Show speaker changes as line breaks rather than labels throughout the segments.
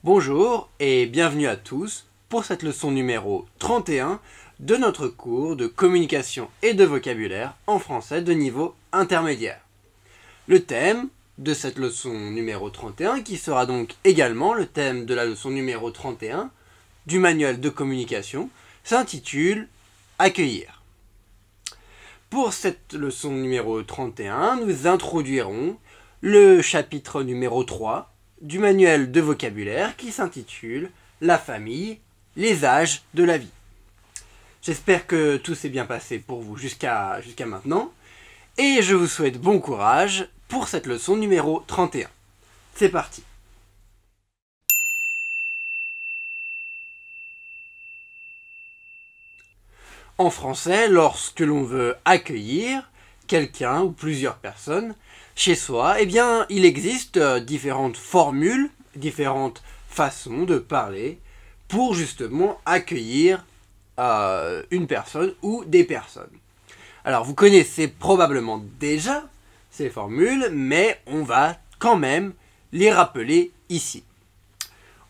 Bonjour et bienvenue à tous pour cette leçon numéro 31 de notre cours de communication et de vocabulaire en français de niveau intermédiaire. Le thème de cette leçon numéro 31, qui sera donc également le thème de la leçon numéro 31 du manuel de communication, s'intitule « Accueillir ». Pour cette leçon numéro 31, nous introduirons le chapitre numéro 3 du manuel de vocabulaire qui s'intitule « La famille, les âges de la vie ». J'espère que tout s'est bien passé pour vous jusqu'à maintenant et je vous souhaite bon courage pour cette leçon numéro 31. C'est parti. En français, lorsque l'on veut accueillir quelqu'un ou plusieurs personnes chez soi, eh bien, il existe différentes formules, différentes façons de parler pour justement accueillir une personne ou des personnes. Alors, vous connaissez probablement déjà ces formules, mais on va quand même les rappeler ici.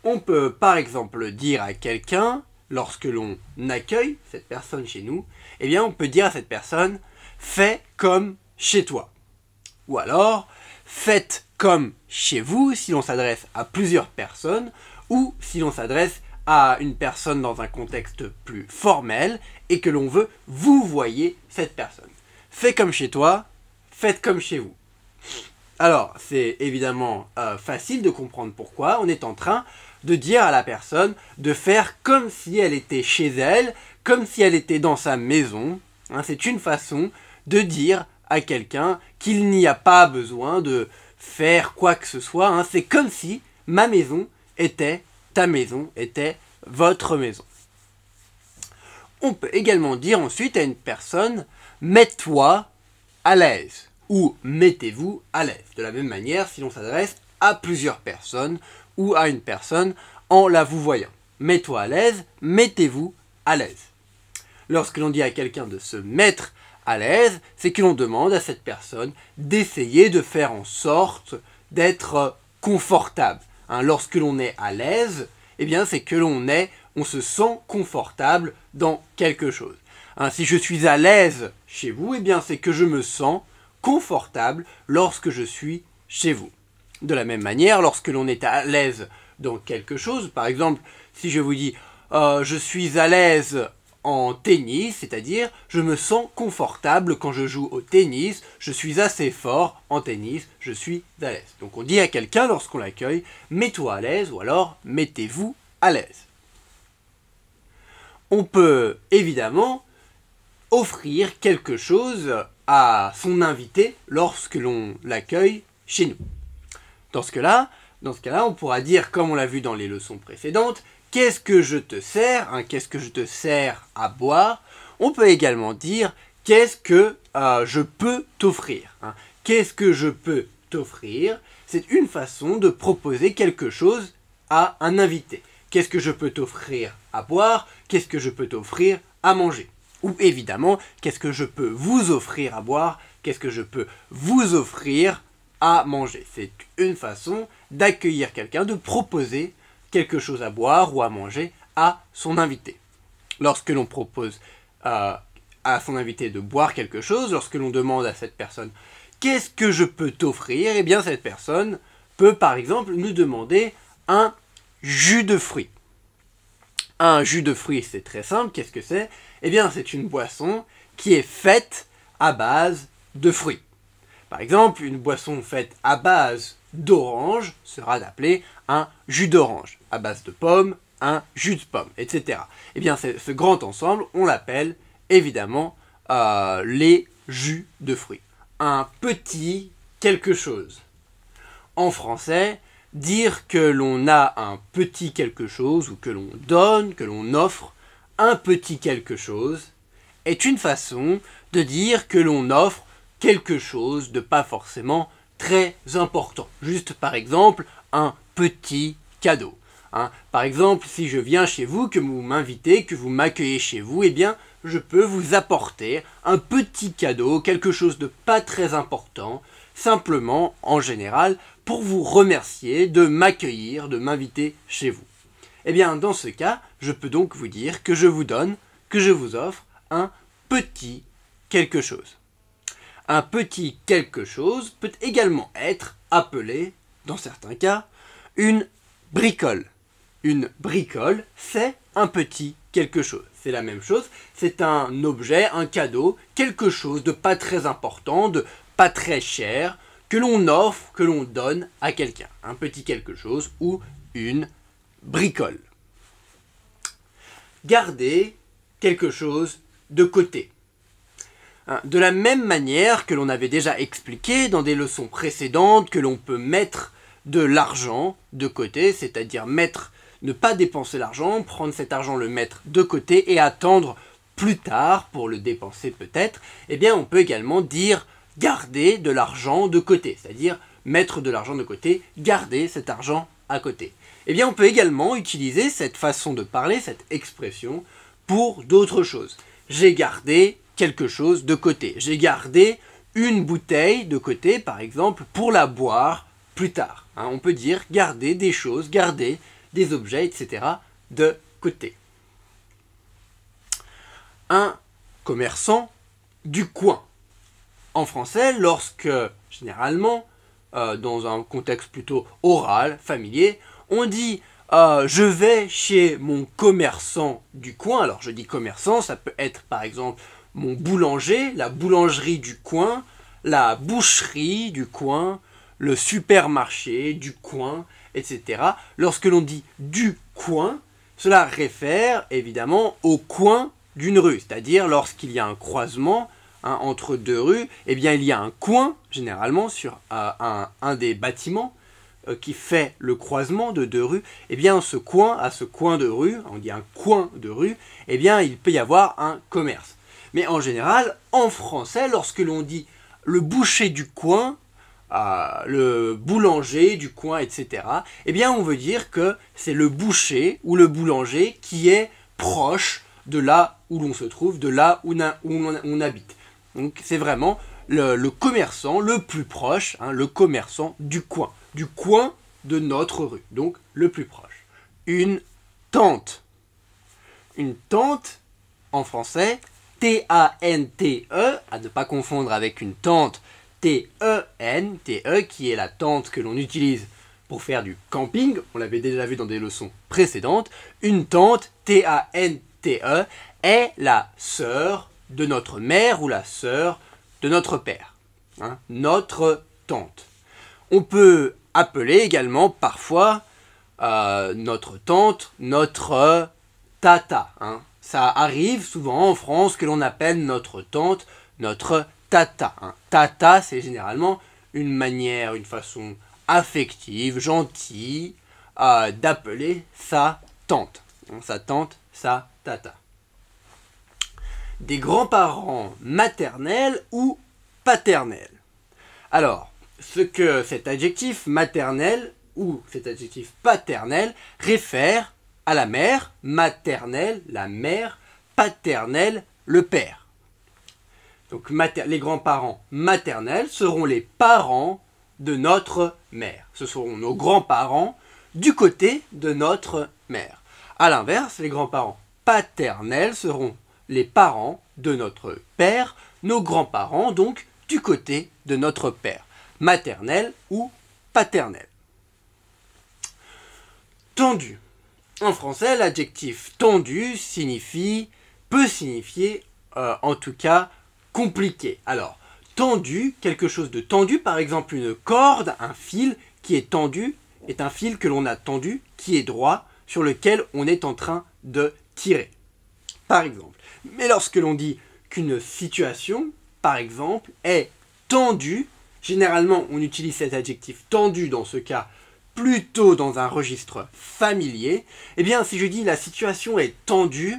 On peut par exemple dire à quelqu'un, lorsque l'on accueille cette personne chez nous, eh bien on peut dire à cette personne « fais comme chez toi ». Ou alors « faites comme chez vous » si l'on s'adresse à plusieurs personnes ou si l'on s'adresse à une personne dans un contexte plus formel et que l'on veut vous voyez cette personne. Fais comme chez toi, faites comme chez vous. Alors, c'est évidemment facile de comprendre pourquoi on est en train de dire à la personne de faire comme si elle était chez elle, comme si elle était dans sa maison. C'est une façon de dire à quelqu'un qu'il n'y a pas besoin de faire quoi que ce soit. C'est comme si ma maison était ta maison, était votre maison. On peut également dire ensuite à une personne « mets-toi à l'aise » ou « mettez-vous à l'aise ». De la même manière si l'on s'adresse à plusieurs personnes ou à une personne en la vous voyant. Mets-toi à l'aise, mettez-vous à l'aise. Lorsque l'on dit à quelqu'un de se mettre à l'aise, c'est que l'on demande à cette personne d'essayer de faire en sorte d'être confortable. Lorsque l'on est à l'aise, eh bien c'est que on se sent confortable dans quelque chose. Si je suis à l'aise chez vous, eh bien c'est que je me sens confortable lorsque je suis chez vous. De la même manière, lorsque l'on est à l'aise dans quelque chose, par exemple, si je vous dis je suis à l'aise en tennis, c'est-à-dire je me sens confortable quand je joue au tennis, je suis assez fort en tennis, je suis à l'aise. Donc on dit à quelqu'un lorsqu'on l'accueille, mets-toi à l'aise ou alors mettez-vous à l'aise. On peut évidemment offrir quelque chose à son invité lorsque l'on l'accueille chez nous. Dans ce cas-là, on pourra dire, comme on l'a vu dans les leçons précédentes, qu'est-ce que je te sers, qu'est-ce que je te sers à boire. On peut également dire, qu'est-ce que je peux t'offrir. Qu'est-ce que je peux t'offrir? C'est une façon de proposer quelque chose à un invité. Qu'est-ce que je peux t'offrir à boire? Qu'est-ce que je peux t'offrir à manger? Ou évidemment, qu'est-ce que je peux vous offrir à boire? Qu'est-ce que je peux vous offrir à manger? C'est une façon d'accueillir quelqu'un, de proposer quelque chose à boire ou à manger à son invité. Lorsque l'on propose à son invité de boire quelque chose, lorsque l'on demande à cette personne « qu'est-ce que je peux t'offrir ?» Eh bien cette personne peut par exemple nous demander un jus de fruits. Un jus de fruits, c'est très simple, qu'est-ce que c'est? Eh bien c'est une boisson qui est faite à base de fruits. Par exemple, une boisson faite à base d'orange sera appelée un jus d'orange. À base de pommes, un jus de pomme, etc. Eh bien, ce grand ensemble, on l'appelle évidemment les jus de fruits. Un petit quelque chose. En français, dire que l'on a un petit quelque chose, ou que l'on donne, que l'on offre un petit quelque chose, est une façon de dire que l'on offre quelque chose de pas forcément très important. Juste par exemple, un petit cadeau. Par exemple, si je viens chez vous, que vous m'invitez, que vous m'accueillez chez vous, eh bien, je peux vous apporter un petit cadeau, quelque chose de pas très important, simplement, en général, pour vous remercier de m'accueillir, de m'inviter chez vous. Eh bien, dans ce cas, je peux donc vous dire que je vous donne, que je vous offre un petit quelque chose. Un petit quelque chose peut également être appelé, dans certains cas, une bricole. Une bricole, c'est un petit quelque chose. C'est la même chose, c'est un objet, un cadeau, quelque chose de pas très important, de pas très cher, que l'on offre, que l'on donne à quelqu'un. Un petit quelque chose ou une bricole. Garder quelque chose de côté. De la même manière que l'on avait déjà expliqué dans des leçons précédentes que l'on peut mettre de l'argent de côté, c'est-à-dire ne pas dépenser l'argent, prendre cet argent, le mettre de côté et attendre plus tard pour le dépenser peut-être, eh bien on peut également dire garder de l'argent de côté, c'est-à-dire mettre de l'argent de côté, garder cet argent à côté. Eh bien on peut également utiliser cette façon de parler, cette expression, pour d'autres choses. J'ai gardé quelque chose de côté. J'ai gardé une bouteille de côté, par exemple, pour la boire plus tard. On peut dire garder des choses, garder des objets, etc. de côté. Un commerçant du coin. En français, lorsque, généralement, dans un contexte plutôt oral, familier, on dit je vais chez mon commerçant du coin. Alors je dis commerçant, ça peut être par exemple mon boulanger, la boulangerie du coin, la boucherie du coin, le supermarché du coin, etc. Lorsque l'on dit du coin, cela réfère évidemment au coin d'une rue, c'est-à-dire lorsqu'il y a un croisement entre deux rues, eh bien il y a un coin, généralement sur un des bâtiments qui fait le croisement de deux rues, eh bien ce coin, à ce coin de rue, on dit un coin de rue, eh bien il peut y avoir un commerce. Mais en général, en français, lorsque l'on dit le boucher du coin, le boulanger du coin, etc., eh bien on veut dire que c'est le boucher ou le boulanger qui est proche de là où l'on se trouve, de là où on habite. Donc c'est vraiment le commerçant le plus proche, le commerçant du coin de notre rue, donc le plus proche. Une tante. Une tante, en français, T-A-N-T-E, à ne pas confondre avec une tente, T-E-N, T-E, qui est la tente que l'on utilise pour faire du camping, on l'avait déjà vu dans des leçons précédentes. Une tante, T-A-N-T-E, est la sœur de notre mère ou la sœur de notre père. Notre tante. On peut appeler également parfois notre tante, notre tata. Ça arrive souvent en France que l'on appelle notre tante, notre tata. Tata, c'est généralement une manière, une façon affective, gentille, d'appeler sa tante. Sa tante, sa tata. Des grands-parents maternels ou paternels. Alors, ce que cet adjectif maternel ou cet adjectif paternel réfère à la mère, maternelle, la mère, paternelle, le père. Donc les grands-parents maternels seront les parents de notre mère. Ce seront nos grands-parents du côté de notre mère. A l'inverse, les grands-parents paternels seront les parents de notre père, nos grands-parents donc du côté de notre père, maternel ou paternel. Tendu. En français, l'adjectif tendu peut signifier, en tout cas, compliqué. Alors, tendu, quelque chose de tendu, par exemple une corde, un fil qui est tendu, est un fil que l'on a tendu, qui est droit, sur lequel on est en train de tirer. Par exemple. Mais lorsque l'on dit qu'une situation, par exemple, est tendue, généralement on utilise cet adjectif tendu dans ce cas plutôt dans un registre familier, eh bien si je dis la situation est tendue,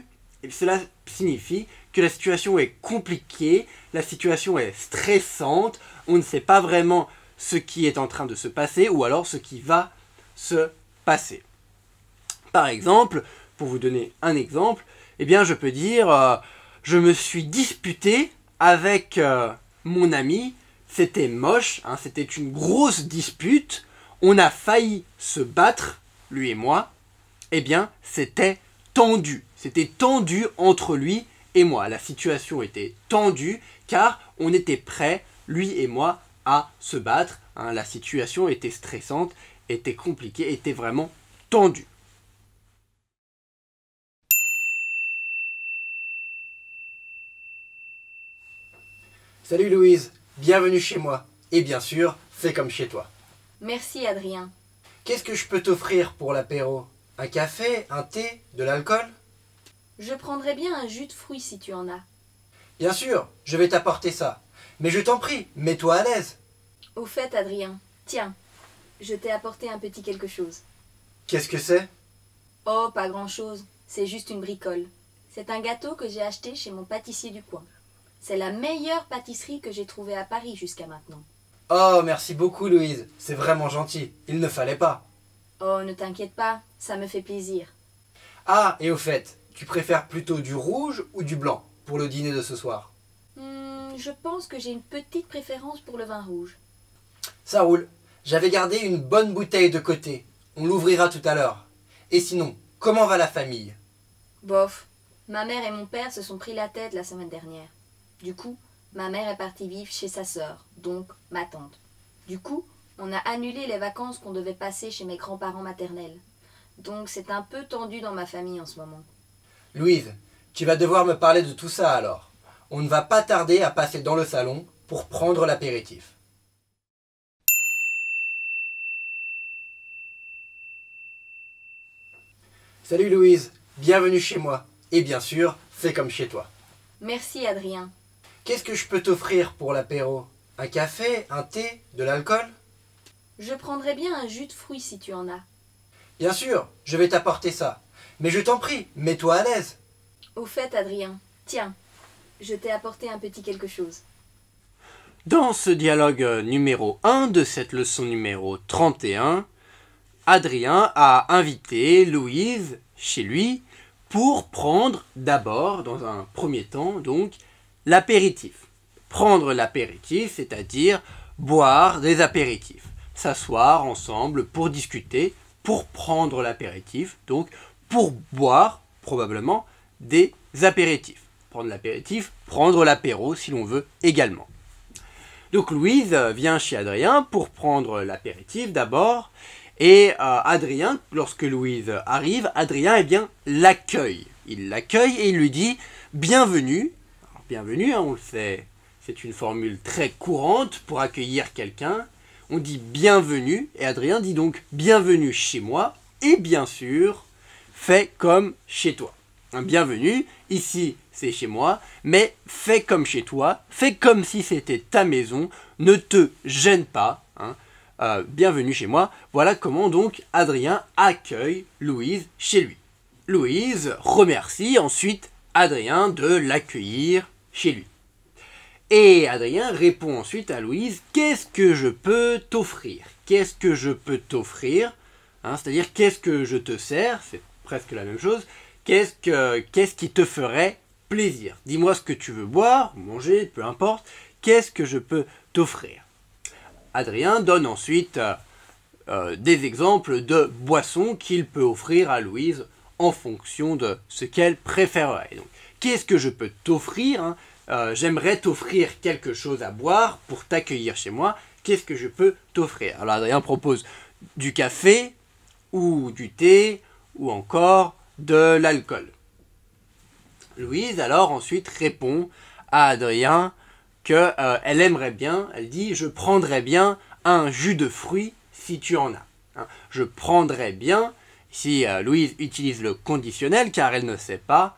cela signifie que la situation est compliquée, la situation est stressante, on ne sait pas vraiment ce qui est en train de se passer ou alors ce qui va se passer. Par exemple, pour vous donner un exemple, eh bien je peux dire je me suis disputé avec mon ami c'était moche, hein, c'était une grosse dispute, on a failli se battre, lui et moi, eh bien, c'était tendu. C'était tendu entre lui et moi. La situation était tendue car on était prêts, lui et moi, à se battre. Hein. La situation était stressante, était compliquée, était vraiment tendue. Salut Louise, bienvenue chez moi. Et bien sûr, fais comme chez toi.
Merci Adrien.
Qu'est-ce que je peux t'offrir pour l'apéro? Un café, un thé, de l'alcool?
Je prendrais bien un jus de fruits si tu en as.
Bien sûr, je vais t'apporter ça. Mais je t'en prie, mets-toi à l'aise.
Au fait Adrien, tiens, je t'ai apporté un petit quelque chose.
Qu'est-ce que c'est?
Oh, pas grand-chose, c'est juste une bricole. C'est un gâteau que j'ai acheté chez mon pâtissier du coin. C'est la meilleure pâtisserie que j'ai trouvée à Paris jusqu'à maintenant.
Oh, merci beaucoup Louise, c'est vraiment gentil. Il ne fallait pas.
Oh, ne t'inquiète pas, ça me fait plaisir.
Ah, et au fait, tu préfères plutôt du rouge ou du blanc pour le dîner de ce soir?
Je pense que j'ai une petite préférence pour le vin rouge.
Ça roule. J'avais gardé une bonne bouteille de côté. On l'ouvrira tout à l'heure. Et sinon, comment va la famille?
Bof, ma mère et mon père se sont pris la tête la semaine dernière. Du coup, ma mère est partie vivre chez sa sœur, donc ma tante. Du coup, on a annulé les vacances qu'on devait passer chez mes grands-parents maternels. Donc c'est un peu tendu dans ma famille en ce moment.
Louise, tu vas devoir me parler de tout ça alors. On ne va pas tarder à passer dans le salon pour prendre l'apéritif. Salut Louise, bienvenue chez moi. Et bien sûr, fais comme chez toi.
Merci Adrien.
Qu'est-ce que je peux t'offrir pour l'apéro? Un café, un thé, de l'alcool?
Je prendrais bien un jus de fruits si tu en as.
Bien sûr, je vais t'apporter ça. Mais je t'en prie, mets-toi à l'aise.
Au fait Adrien, tiens, je t'ai apporté un petit quelque chose.
Dans ce dialogue numéro 1 de cette leçon numéro 31, Adrien a invité Louise chez lui pour prendre d'abord, dans un premier temps, donc, l'apéritif. Prendre l'apéritif, c'est-à-dire boire des apéritifs. S'asseoir ensemble pour discuter, pour prendre l'apéritif, donc pour boire probablement des apéritifs. Prendre l'apéritif, prendre l'apéro si l'on veut également. Donc Louise vient chez Adrien pour prendre l'apéritif d'abord. Et Adrien, lorsque Louise arrive, Adrien l'accueille. Il l'accueille et il lui dit « Bienvenue ». Bienvenue, hein, on le sait, c'est une formule très courante pour accueillir quelqu'un. On dit « bienvenue » et Adrien dit donc « bienvenue chez moi » et bien sûr, fais comme chez toi. Bienvenue, ici c'est chez moi, mais fais comme chez toi, fais comme si c'était ta maison, ne te gêne pas, hein. Bienvenue chez moi. Voilà comment donc Adrien accueille Louise chez lui. Louise remercie ensuite Adrien de l'accueillir chez lui. Et Adrien répond ensuite à Louise, qu'est-ce que je peux t'offrir? Qu'est-ce que je peux t'offrir? Hein, c'est-à-dire qu'est-ce que je te sers? C'est presque la même chose. Qu'est-ce qui te ferait plaisir? Dis-moi ce que tu veux boire, manger, peu importe. Qu'est-ce que je peux t'offrir? Adrien donne ensuite des exemples de boissons qu'il peut offrir à Louise en fonction de ce qu'elle préférerait. Donc, qu'est-ce que je peux t'offrir, hein? J'aimerais t'offrir quelque chose à boire pour t'accueillir chez moi. Qu'est-ce que je peux t'offrir? Alors Adrien propose du café ou du thé ou encore de l'alcool. Louise alors ensuite répond à Adrien qu'elle aimerait bien, elle dit « je prendrais bien un jus de fruits si tu en as hein. ». Je prendrais bien, si Louise utilise le conditionnel car elle ne sait pas,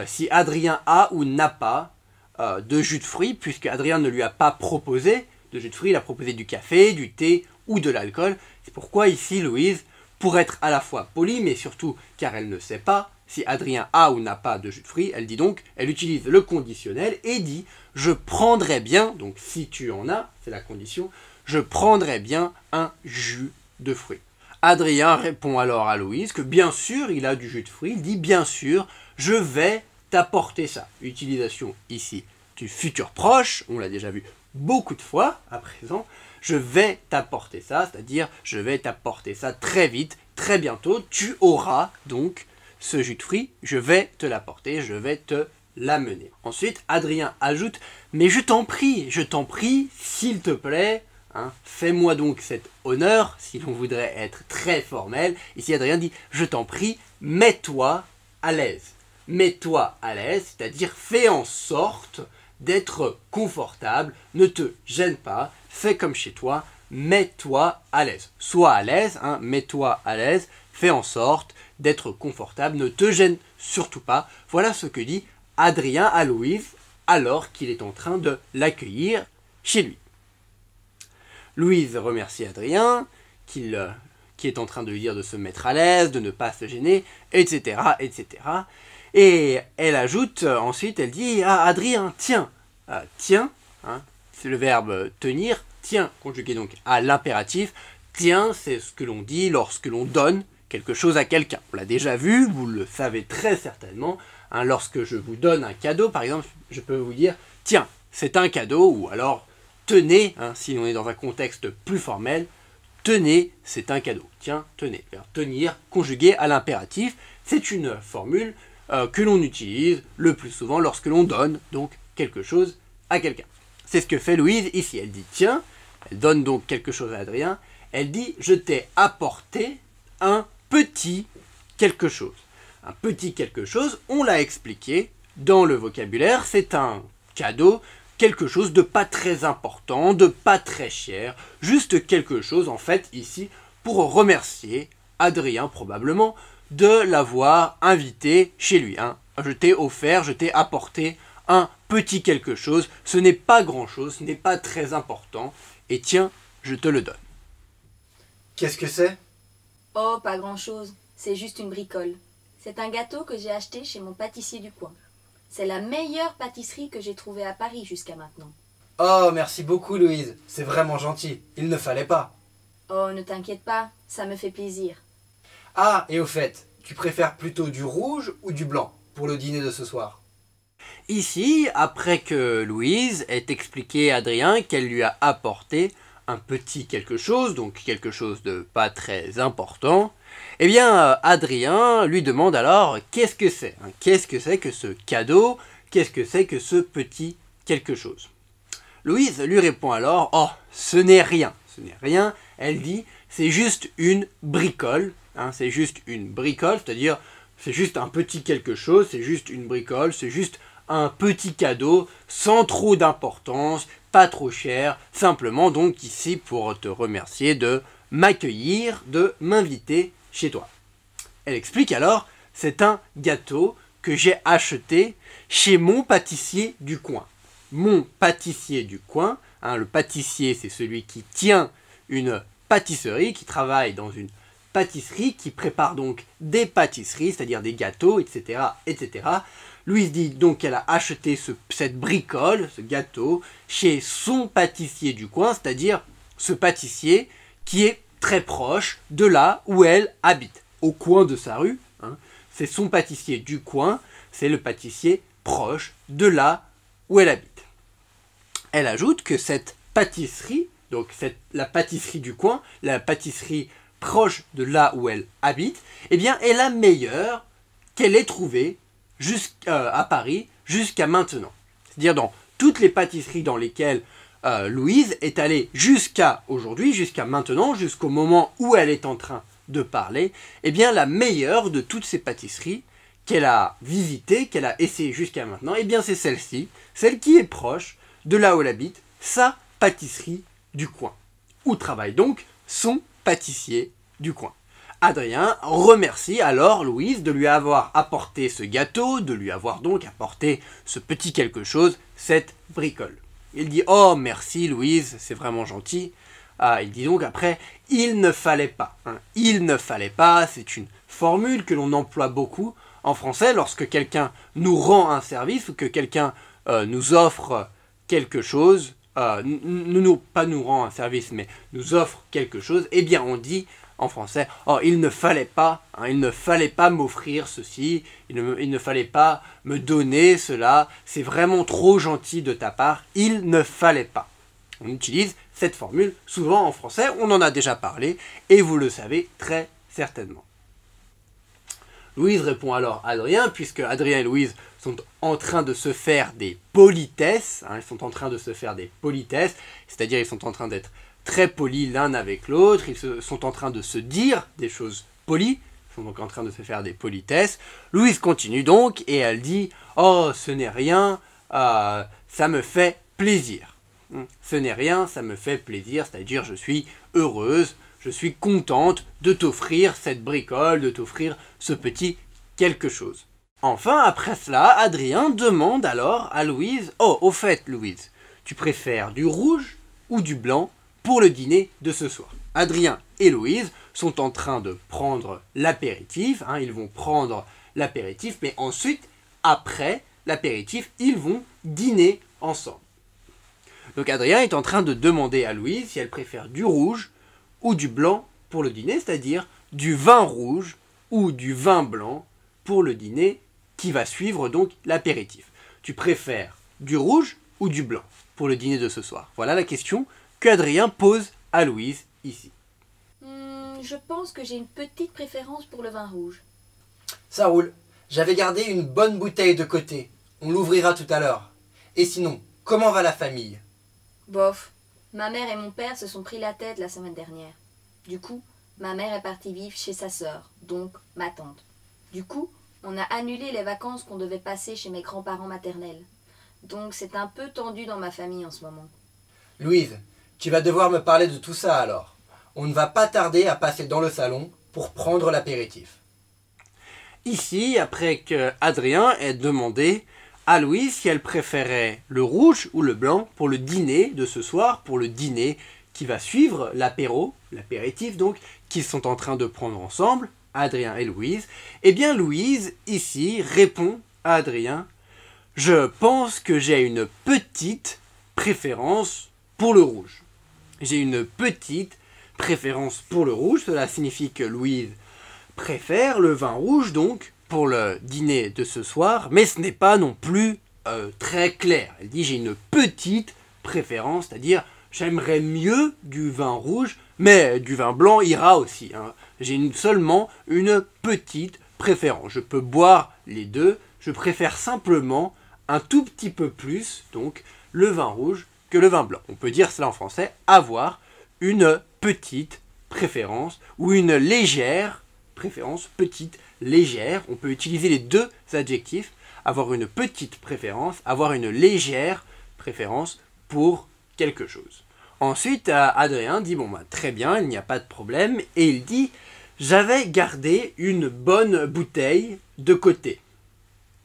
si Adrien a ou n'a pas de jus de fruits, puisque Adrien ne lui a pas proposé de jus de fruits, il a proposé du café, du thé ou de l'alcool. C'est pourquoi ici Louise, pour être à la fois polie, mais surtout car elle ne sait pas, si Adrien a ou n'a pas de jus de fruits, elle dit donc, elle utilise le conditionnel et dit « je prendrais bien », donc si tu en as, c'est la condition, « je prendrais bien un jus de fruits ». Adrien répond alors à Louise que bien sûr il a du jus de fruits, il dit « bien sûr, je vais t'apporter ça ». Utilisation ici du futur proche, on l'a déjà vu beaucoup de fois à présent, je vais t'apporter ça, c'est-à-dire je vais t'apporter ça très vite, très bientôt, tu auras donc ce jus de fruits, je vais te l'apporter, je vais te l'amener. Ensuite, Adrien ajoute, mais je t'en prie, s'il te plaît, hein, fais-moi donc cet honneur, si l'on voudrait être très formel. Ici, Adrien dit, je t'en prie, mets-toi à l'aise. Mets-toi à l'aise, c'est-à-dire fais en sorte d'être confortable, ne te gêne pas, fais comme chez toi, mets-toi à l'aise. Sois à l'aise, hein, mets-toi à l'aise, fais en sorte d'être confortable, ne te gêne surtout pas. Voilà ce que dit Adrien à Louise alors qu'il est en train de l'accueillir chez lui. Louise remercie Adrien, qui est en train de lui dire de se mettre à l'aise, de ne pas se gêner, etc., etc. Et elle ajoute ensuite, elle dit « Ah, Adrien, tiens, tiens, hein, c'est le verbe tenir, tiens, conjugué donc à l'impératif, tiens, c'est ce que l'on dit lorsque l'on donne quelque chose à quelqu'un. On l'a déjà vu, vous le savez très certainement, hein, lorsque je vous donne un cadeau, par exemple, je peux vous dire « Tiens, c'est un cadeau » ou alors « Tenez hein, », si on est dans un contexte plus formel, « Tenez, c'est un cadeau ». Tiens, tenez. Tenir, conjugué à l'impératif, c'est une formule que l'on utilise le plus souvent lorsque l'on donne donc quelque chose à quelqu'un. C'est ce que fait Louise ici. Elle dit « Tiens », elle donne donc quelque chose à Adrien, elle dit « Je t'ai apporté un petit quelque chose ». Un petit quelque chose, on l'a expliqué dans le vocabulaire, c'est un cadeau, quelque chose de pas très important, de pas très cher, juste quelque chose en fait ici pour remercier Adrien probablement de l'avoir invité chez lui. Hein. Je t'ai offert, je t'ai apporté un petit quelque chose, ce n'est pas grand chose, ce n'est pas très important, et tiens, je te le donne.
Qu'est-ce que c'est ?
Oh, pas grand chose, c'est juste une bricole. C'est un gâteau que j'ai acheté chez mon pâtissier du coin. C'est la meilleure pâtisserie que j'ai trouvée à Paris jusqu'à maintenant.
Oh, merci beaucoup Louise, c'est vraiment gentil, il ne fallait pas.
Oh, ne t'inquiète pas, ça me fait plaisir.
Ah, et au fait, tu préfères plutôt du rouge ou du blanc pour le dîner de ce soir ?
Ici, après que Louise ait expliqué à Adrien qu'elle lui a apporté un petit quelque chose, donc quelque chose de pas très important, eh bien Adrien lui demande alors qu'est-ce que c'est hein, qu'est-ce que c'est que ce cadeau, qu'est-ce que c'est que ce petit quelque chose. Louise lui répond alors, oh, ce n'est rien, elle dit, c'est juste une bricole, hein, c'est juste une bricole, c'est-à-dire c'est juste un petit quelque chose, c'est juste une bricole, c'est juste un petit cadeau sans trop d'importance, pas trop cher, simplement donc ici pour te remercier de m'accueillir, de m'inviter chez toi. Elle explique alors, c'est un gâteau que j'ai acheté chez mon pâtissier du coin. Mon pâtissier du coin, hein, le pâtissier c'est celui qui tient une pâtisserie, qui travaille dans une pâtisserie, qui prépare donc des pâtisseries, c'est-à-dire des gâteaux, etc., etc. Louise dit donc qu'elle a acheté cette bricole, ce gâteau, chez son pâtissier du coin, c'est-à-dire ce pâtissier qui est très proche de là où elle habite, au coin de sa rue. Hein. C'est son pâtissier du coin, c'est le pâtissier proche de là où elle habite. Elle ajoute que cette pâtisserie, donc la pâtisserie du coin, la pâtisserie proche de là où elle habite, eh bien est la meilleure qu'elle ait trouvée à Paris jusqu'à maintenant. C'est-à-dire dans toutes les pâtisseries dans lesquelles Louise est allée jusqu'à aujourd'hui, jusqu'à maintenant, jusqu'au moment où elle est en train de parler, eh bien la meilleure de toutes ces pâtisseries qu'elle a visitées, qu'elle a essayées jusqu'à maintenant, eh bien c'est celle-ci, celle qui est proche de là où elle habite, sa pâtisserie du coin, où travaille donc son pâtissier du coin. Adrien remercie alors Louise de lui avoir apporté ce gâteau, de lui avoir donc apporté ce petit quelque chose, cette bricole. Il dit « Oh, merci Louise, c'est vraiment gentil ». Il dit donc après « Il ne fallait pas hein. ». Il ne fallait pas, c'est une formule que l'on emploie beaucoup en français lorsque quelqu'un nous rend un service ou que quelqu'un nous offre quelque chose, pas nous rend un service, mais nous offre quelque chose, eh bien on dit en français, oh il ne fallait pas m'offrir ceci, il ne fallait pas me donner cela, c'est vraiment trop gentil de ta part, il ne fallait pas. On utilise cette formule souvent en français, on en a déjà parlé, et vous le savez très certainement. Louise répond alors à Adrien, puisque Adrien et Louise sont en train de se faire des politesses, ils sont en train de se faire des politesses, c'est-à-dire ils sont en train d'être très polis l'un avec l'autre, sont en train de se dire des choses polies, ils sont donc en train de se faire des politesses. Louise continue donc, et elle dit « Oh, ce n'est rien, ça me fait plaisir. Ce n'est rien, ça me fait plaisir, c'est-à-dire je suis heureuse, je suis contente de t'offrir cette bricole, de t'offrir ce petit quelque chose. » Enfin, après cela, Adrien demande alors à Louise « Oh, au fait, Louise, tu préfères du rouge ou du blanc pour le dîner de ce soir ?» Adrien et Louise sont en train de prendre l'apéritif, ils vont prendre l'apéritif, mais ensuite, après l'apéritif, ils vont dîner ensemble. Donc Adrien est en train de demander à Louise si elle préfère du rouge ou du blanc pour le dîner, c'est-à-dire du vin rouge ou du vin blanc pour le dîner qui va suivre donc l'apéritif. Tu préfères du rouge ou du blanc pour le dîner de ce soir? Voilà la question qu'Adrien pose à Louise ici.
Je pense que j'ai une petite préférence pour le vin rouge.
Ça roule. J'avais gardé une bonne bouteille de côté. On l'ouvrira tout à l'heure. Et sinon, comment va la famille?
Bof, ma mère et mon père se sont pris la tête la semaine dernière. Du coup, ma mère est partie vivre chez sa sœur, donc ma tante. Du coup, on a annulé les vacances qu'on devait passer chez mes grands-parents maternels. Donc c'est un peu tendu dans ma famille en ce moment.
Louise, tu vas devoir me parler de tout ça alors. On ne va pas tarder à passer dans le salon pour prendre l'apéritif.
Ici, après que Adrien ait demandé à Louise si elle préférait le rouge ou le blanc pour le dîner de ce soir, pour le dîner qui va suivre l'apéro, l'apéritif donc, qu'ils sont en train de prendre ensemble, Adrien et Louise, eh bien Louise, ici, répond à Adrien « Je pense que j'ai une petite préférence pour le rouge. J'ai une petite préférence pour le rouge, cela signifie que Louise préfère le vin rouge donc pour le dîner de ce soir, mais ce n'est pas non plus très clair. Elle dit j'ai une petite préférence, c'est-à-dire j'aimerais mieux du vin rouge, mais du vin blanc ira aussi. J'ai seulement une petite préférence. Je peux boire les deux, je préfère simplement un tout petit peu plus donc le vin rouge que le vin blanc. On peut dire cela en français, avoir une petite préférence ou une légère préférence, petite, légère. On peut utiliser les deux adjectifs, avoir une petite préférence, avoir une légère préférence pour quelque chose. Ensuite, Adrien dit, bon, très bien, il n'y a pas de problème, et il dit, j'avais gardé une bonne bouteille de côté.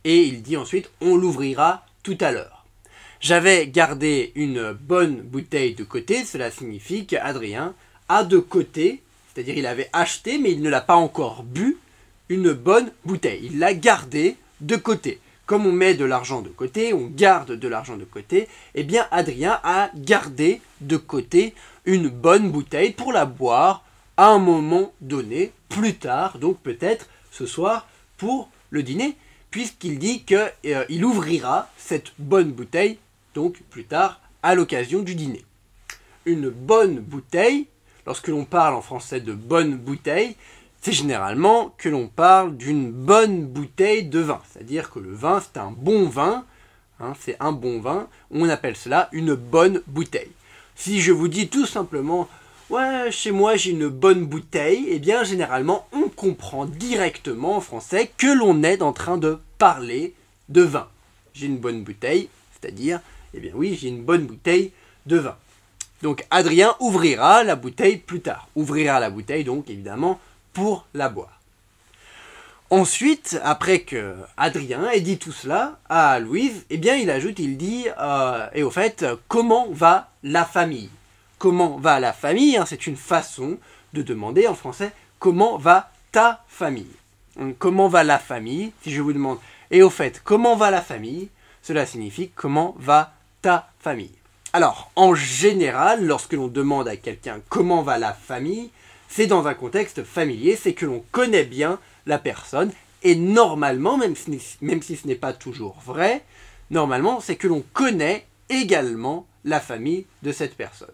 Et il dit ensuite, on l'ouvrira tout à l'heure. J'avais gardé une bonne bouteille de côté, cela signifie qu'Adrien a de côté, c'est-à-dire il avait acheté, mais il ne l'a pas encore bu, une bonne bouteille. Il l'a gardée de côté. Comme on met de l'argent de côté, on garde de l'argent de côté, eh bien Adrien a gardé de côté une bonne bouteille pour la boire à un moment donné, plus tard, donc peut-être ce soir pour le dîner, puisqu'il dit qu'il ouvrira cette bonne bouteille, donc plus tard, à l'occasion du dîner. Une bonne bouteille, lorsque l'on parle en français de bonne bouteille, c'est généralement que l'on parle d'une bonne bouteille de vin. C'est-à-dire que le vin, c'est un bon vin, c'est un bon vin, on appelle cela une bonne bouteille. Si je vous dis tout simplement, ouais, chez moi j'ai une bonne bouteille, eh bien généralement on comprend directement en français que l'on est en train de parler de vin. J'ai une bonne bouteille, c'est-à-dire, eh bien oui, j'ai une bonne bouteille de vin. Donc Adrien ouvrira la bouteille plus tard. Ouvrira la bouteille donc évidemment pour la boire. Ensuite, après que Adrien ait dit tout cela à Louise, eh bien il ajoute, il dit, et au fait, comment va la famille? Comment va la famille? C'est une façon de demander en français, comment va ta famille? Comment va la famille? Si je vous demande, et au fait, comment va la famille? Cela signifie, comment va ta famille? Alors, en général, lorsque l'on demande à quelqu'un comment va la famille, c'est dans un contexte familier, c'est que l'on connaît bien la personne, et normalement, même si ce n'est pas toujours vrai, normalement, c'est que l'on connaît également la famille de cette personne.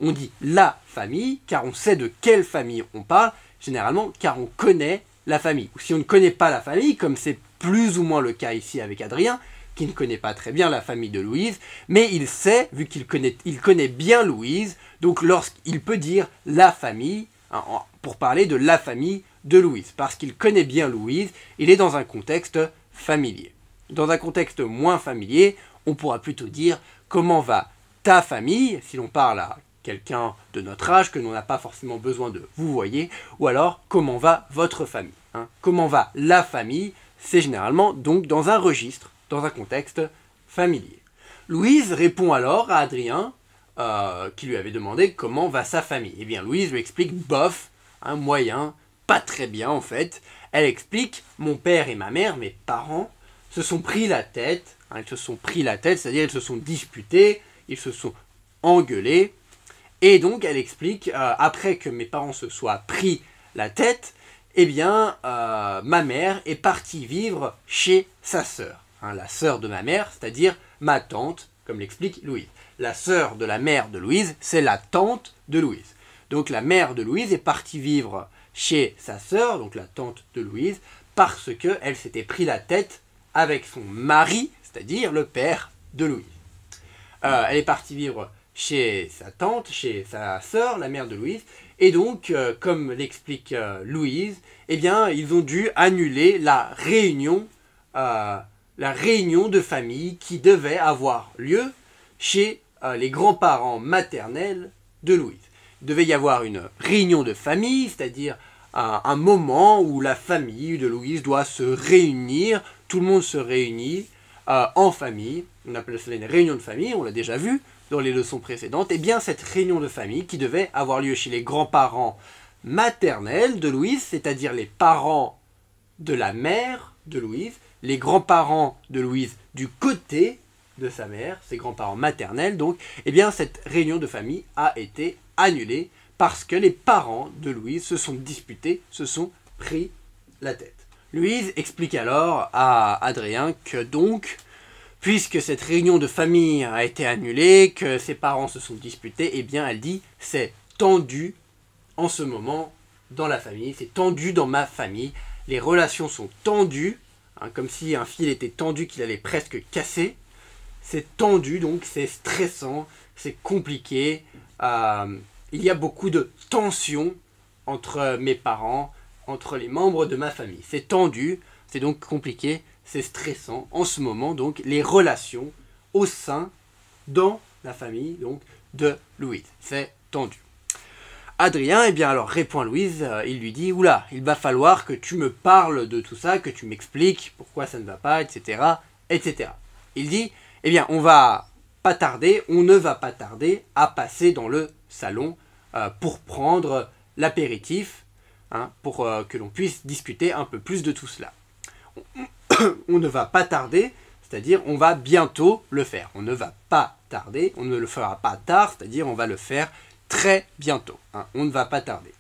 On dit la famille car on sait de quelle famille on parle, généralement car on connaît la famille. Ou si on ne connaît pas la famille, comme c'est plus ou moins le cas ici avec Adrien, qui ne connaît pas très bien la famille de Louise, mais il sait, vu qu'il connaît bien Louise, donc lorsqu'il peut dire la famille, hein, pour parler de la famille de Louise, parce qu'il connaît bien Louise, il est dans un contexte familier. Dans un contexte moins familier, on pourra plutôt dire comment va ta famille, si l'on parle à quelqu'un de notre âge que l'on n'a pas forcément besoin de vous voyez, ou alors comment va votre famille. Hein. Comment va la famille, c'est généralement donc dans un registre, dans un contexte familier. Louise répond alors à Adrien, qui lui avait demandé comment va sa famille. Eh bien Louise lui explique bof, un moyen, pas très bien en fait. Elle explique, mon père et ma mère, mes parents, se sont pris la tête, hein, ils se sont pris la tête, c'est-à-dire ils se sont disputés, ils se sont engueulés. Et donc elle explique, après que mes parents se soient pris la tête, eh bien ma mère est partie vivre chez sa sœur. Hein, la sœur de ma mère, c'est-à-dire ma tante, comme l'explique Louise. La sœur de la mère de Louise, c'est la tante de Louise. Donc la mère de Louise est partie vivre chez sa sœur, donc la tante de Louise, parce qu'elle s'était pris la tête avec son mari, c'est-à-dire le père de Louise. Elle est partie vivre chez sa tante, chez sa sœur, la mère de Louise, et donc, comme l'explique Louise, eh bien, ils ont dû annuler la réunion de famille qui devait avoir lieu chez les grands-parents maternels de Louise. Il devait y avoir une réunion de famille, c'est-à-dire un moment où la famille de Louise doit se réunir, tout le monde se réunit en famille, on appelle ça une réunion de famille, on l'a déjà vu dans les leçons précédentes, et bien cette réunion de famille qui devait avoir lieu chez les grands-parents maternels de Louise, c'est-à-dire les parents de la mère de Louise, les grands-parents de Louise du côté de sa mère, ses grands-parents maternels, donc, eh bien cette réunion de famille a été annulée parce que les parents de Louise se sont disputés, se sont pris la tête. Louise explique alors à Adrien que donc, puisque cette réunion de famille a été annulée, que ses parents se sont disputés, eh bien elle dit c'est tendu en ce moment dans la famille, c'est tendu dans ma famille, les relations sont tendues, hein, comme si un fil était tendu qu'il allait presque casser, c'est tendu donc c'est stressant, c'est compliqué, il y a beaucoup de tensions entre mes parents, entre les membres de ma famille, c'est tendu, c'est donc compliqué, c'est stressant en ce moment, donc les relations au sein, dans la famille donc de Louise. C'est tendu. Adrien, eh bien alors répond à Louise, il lui dit, oula, il va falloir que tu me parles de tout ça, que tu m'expliques pourquoi ça ne va pas, etc., etc. Il dit, eh bien on ne va pas tarder à passer dans le salon pour prendre l'apéritif, hein, pour que l'on puisse discuter un peu plus de tout cela. On ne va pas tarder, c'est-à-dire on va bientôt le faire. On ne va pas tarder, on ne le fera pas tard, c'est-à-dire on va le faire très bientôt. Hein, on ne va pas tarder.